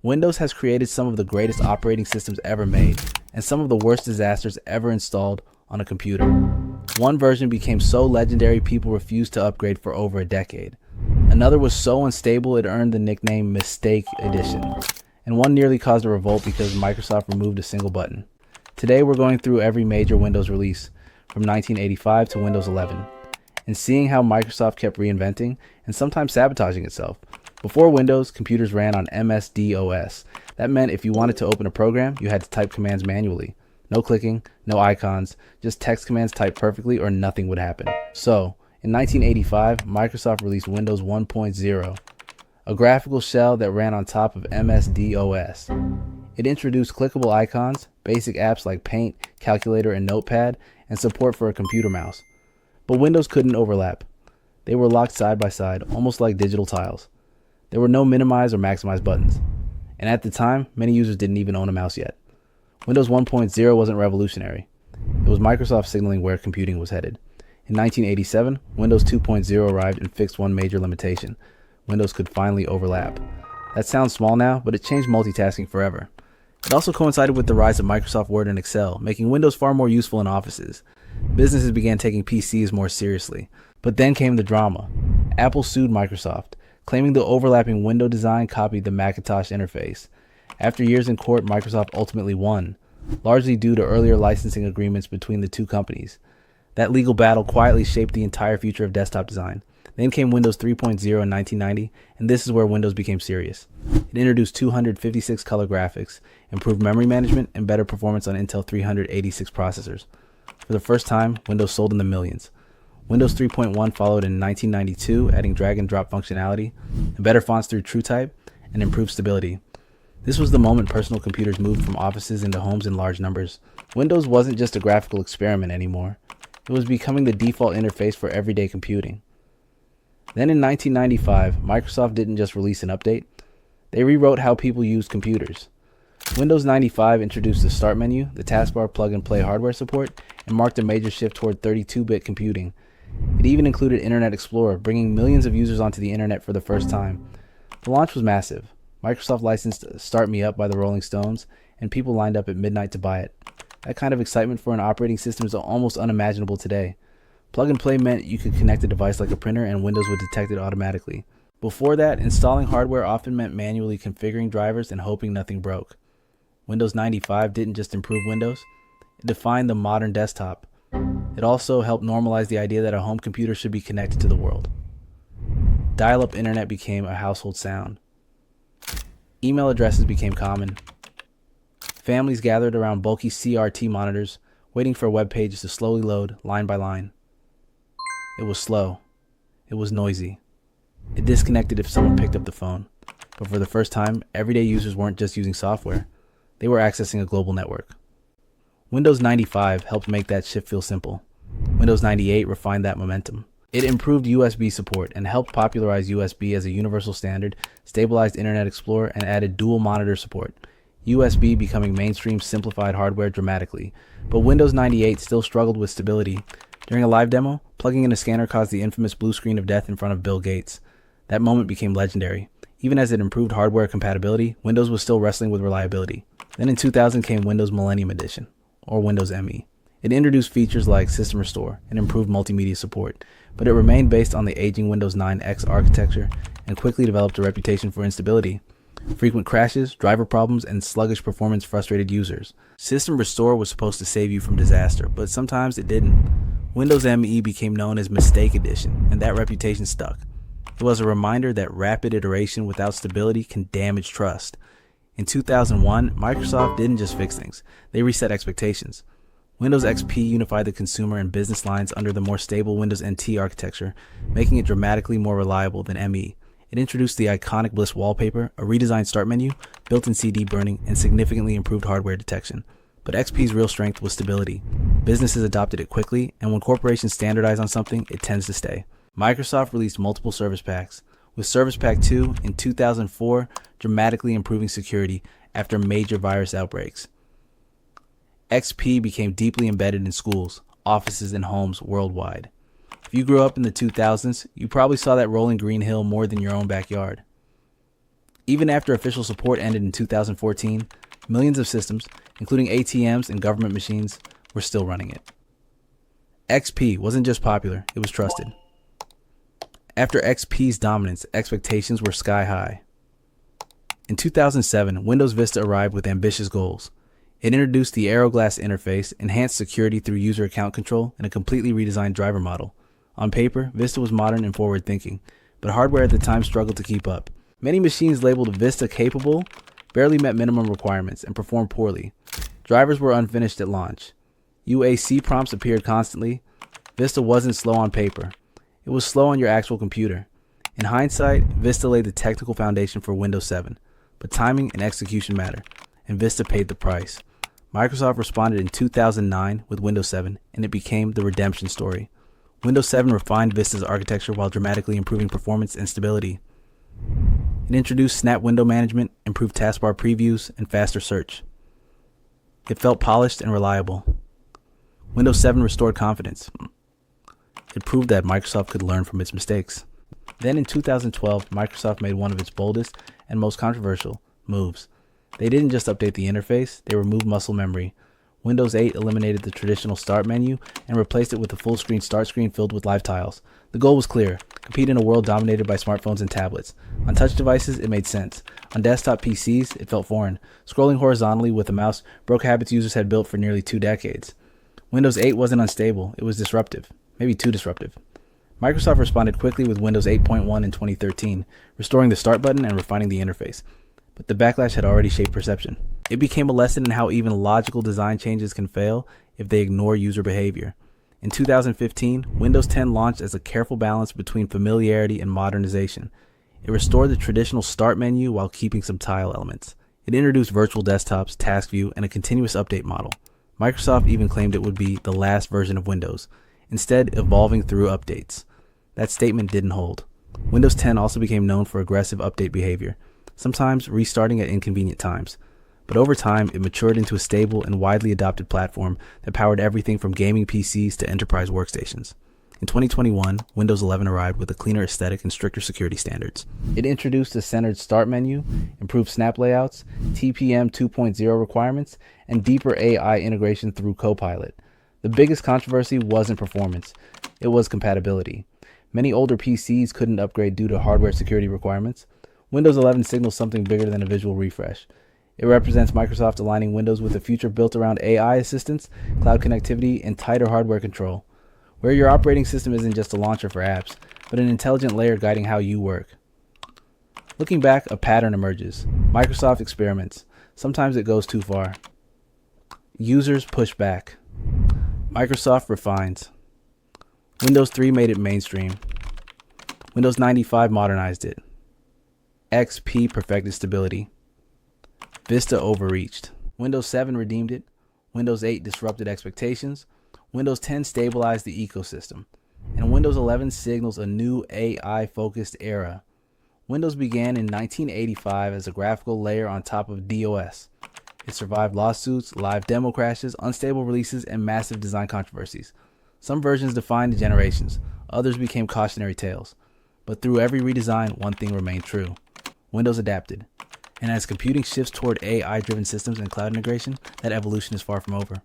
Windows has created some of the greatest operating systems ever made, and some of the worst disasters ever installed on a computer. One version became so legendary people refused to upgrade for over a decade. Another was so unstable it earned the nickname Mistake Edition. And one nearly caused a revolt because Microsoft removed a single button. Today we're going through every major Windows release, from 1985 to Windows 11, and seeing how Microsoft kept reinventing and sometimes sabotaging itself. Before Windows, computers ran on MS-DOS. That meant if you wanted to open a program, you had to type commands manually. No clicking, no icons, just text commands typed perfectly or nothing would happen. So, in 1985, Microsoft released Windows 1.0, a graphical shell that ran on top of MS-DOS. It introduced clickable icons, basic apps like Paint, Calculator, and Notepad, and support for a computer mouse. But Windows couldn't overlap. They were locked side by side, almost like digital tiles. There were no minimize or maximize buttons. And at the time, many users didn't even own a mouse yet. Windows 1.0 wasn't revolutionary. It was Microsoft signaling where computing was headed. In 1987, Windows 2.0 arrived and fixed one major limitation. Windows could finally overlap. That sounds small now, but it changed multitasking forever. It also coincided with the rise of Microsoft Word and Excel, making Windows far more useful in offices. Businesses began taking PCs more seriously. But then came the drama. Apple sued Microsoft, claiming the overlapping window design copied the Macintosh interface. After years in court, Microsoft ultimately won, largely due to earlier licensing agreements between the two companies. That legal battle quietly shaped the entire future of desktop design. Then came Windows 3.0 in 1990, and this is where Windows became serious. It introduced 256 color graphics, improved memory management, and better performance on Intel 386 processors. For the first time, Windows sold in the millions. Windows 3.1 followed in 1992, adding drag and drop functionality, and better fonts through TrueType, and improved stability. This was the moment personal computers moved from offices into homes in large numbers. Windows wasn't just a graphical experiment anymore. It was becoming the default interface for everyday computing. Then in 1995, Microsoft didn't just release an update. They rewrote how people used computers. Windows 95 introduced the Start menu, the Taskbar plug-and-play hardware support, and marked a major shift toward 32-bit computing. It even included Internet Explorer, bringing millions of users onto the internet for the first time. The launch was massive. Microsoft licensed Start Me Up by the Rolling Stones, and people lined up at midnight to buy it. That kind of excitement for an operating system is almost unimaginable today. Plug and play meant you could connect a device like a printer and Windows would detect it automatically. Before that, installing hardware often meant manually configuring drivers and hoping nothing broke. Windows 95 didn't just improve Windows, it defined the modern desktop. It also helped normalize the idea that a home computer should be connected to the world. Dial-up internet became a household sound. Email addresses became common. Families gathered around bulky CRT monitors, waiting for web pages to slowly load line by line. It was slow. It was noisy. It disconnected if someone picked up the phone. But for the first time, everyday users weren't just using software. They were accessing a global network. Windows 95 helped make that shift feel simple. Windows 98 refined that momentum. It improved USB support and helped popularize USB as a universal standard, stabilized Internet Explorer, and added dual monitor support. USB becoming mainstream simplified hardware dramatically, but Windows 98 still struggled with stability. During a live demo, plugging in a scanner caused the infamous blue screen of death in front of Bill Gates. That moment became legendary. Even as it improved hardware compatibility, Windows was still wrestling with reliability. Then in 2000 came Windows Millennium Edition, or Windows ME. It introduced features like System Restore and improved multimedia support, but it remained based on the aging Windows 9X architecture and quickly developed a reputation for instability. Frequent crashes, driver problems, and sluggish performance frustrated users. System Restore was supposed to save you from disaster, but sometimes it didn't. Windows ME became known as Mistake Edition, and that reputation stuck. It was a reminder that rapid iteration without stability can damage trust. In 2001, Microsoft didn't just fix things, they reset expectations. Windows XP unified the consumer and business lines under the more stable Windows NT architecture, making it dramatically more reliable than ME. It introduced the iconic Bliss wallpaper, a redesigned Start menu, built-in CD burning, and significantly improved hardware detection. But XP's real strength was stability. Businesses adopted it quickly, and when corporations standardize on something, it tends to stay. Microsoft released multiple service packs, with Service Pack 2 in 2004 dramatically improving security after major virus outbreaks. XP became deeply embedded in schools, offices, and homes worldwide. If you grew up in the 2000s, you probably saw that rolling green hill more than your own backyard. Even after official support ended in 2014, millions of systems, including ATMs and government machines, were still running it. XP wasn't just popular, it was trusted. After XP's dominance, expectations were sky high. In 2007, Windows Vista arrived with ambitious goals. It introduced the Aeroglass interface, enhanced security through user account control, and a completely redesigned driver model. On paper, Vista was modern and forward-thinking, but hardware at the time struggled to keep up. Many machines labeled Vista capable barely met minimum requirements and performed poorly. Drivers were unfinished at launch. UAC prompts appeared constantly. Vista wasn't slow on paper. It was slow on your actual computer. In hindsight, Vista laid the technical foundation for Windows 7, but timing and execution matter, and Vista paid the price. Microsoft responded in 2009 with Windows 7, and it became the redemption story. Windows 7 refined Vista's architecture while dramatically improving performance and stability. It introduced Snap Window Management, improved Taskbar previews, and faster search. It felt polished and reliable. Windows 7 restored confidence. It proved that Microsoft could learn from its mistakes. Then in 2012, Microsoft made one of its boldest and most controversial moves. They didn't just update the interface, they removed muscle memory. Windows 8 eliminated the traditional start menu and replaced it with a full-screen start screen filled with live tiles. The goal was clear: compete in a world dominated by smartphones and tablets. On touch devices, it made sense. On desktop PCs, it felt foreign. Scrolling horizontally with a mouse broke habits users had built for nearly 2 decades. Windows 8 wasn't unstable, it was disruptive. Maybe too disruptive. Microsoft responded quickly with Windows 8.1 in 2013, restoring the start button and refining the interface. But the backlash had already shaped perception. It became a lesson in how even logical design changes can fail if they ignore user behavior. In 2015, Windows 10 launched as a careful balance between familiarity and modernization. It restored the traditional start menu while keeping some tile elements. It introduced virtual desktops, task view, and a continuous update model. Microsoft even claimed it would be the last version of Windows, instead evolving through updates. That statement didn't hold. Windows 10 also became known for aggressive update behavior, sometimes restarting at inconvenient times. But over time, it matured into a stable and widely adopted platform that powered everything from gaming PCs to enterprise workstations. In 2021, Windows 11 arrived with a cleaner aesthetic and stricter security standards. It introduced a centered start menu, improved snap layouts, TPM 2.0 requirements, and deeper AI integration through Copilot. The biggest controversy wasn't performance, it was compatibility. Many older PCs couldn't upgrade due to hardware security requirements. Windows 11 signals something bigger than a visual refresh. It represents Microsoft aligning Windows with a future built around AI assistance, cloud connectivity, and tighter hardware control, where your operating system isn't just a launcher for apps, but an intelligent layer guiding how you work. Looking back, a pattern emerges. Microsoft experiments. Sometimes it goes too far. Users push back. Microsoft refines. Windows 3 made it mainstream. Windows 95 modernized it. XP perfected stability. Vista overreached. Windows 7 redeemed it. Windows 8 disrupted expectations. Windows 10 stabilized the ecosystem. And Windows 11 signals a new AI-focused era. Windows began in 1985 as a graphical layer on top of DOS. It survived lawsuits, live demo crashes, unstable releases, and massive design controversies. Some versions defined generations, others became cautionary tales. But through every redesign, one thing remained true. Windows adapted. And as computing shifts toward AI-driven systems and cloud integration, that evolution is far from over.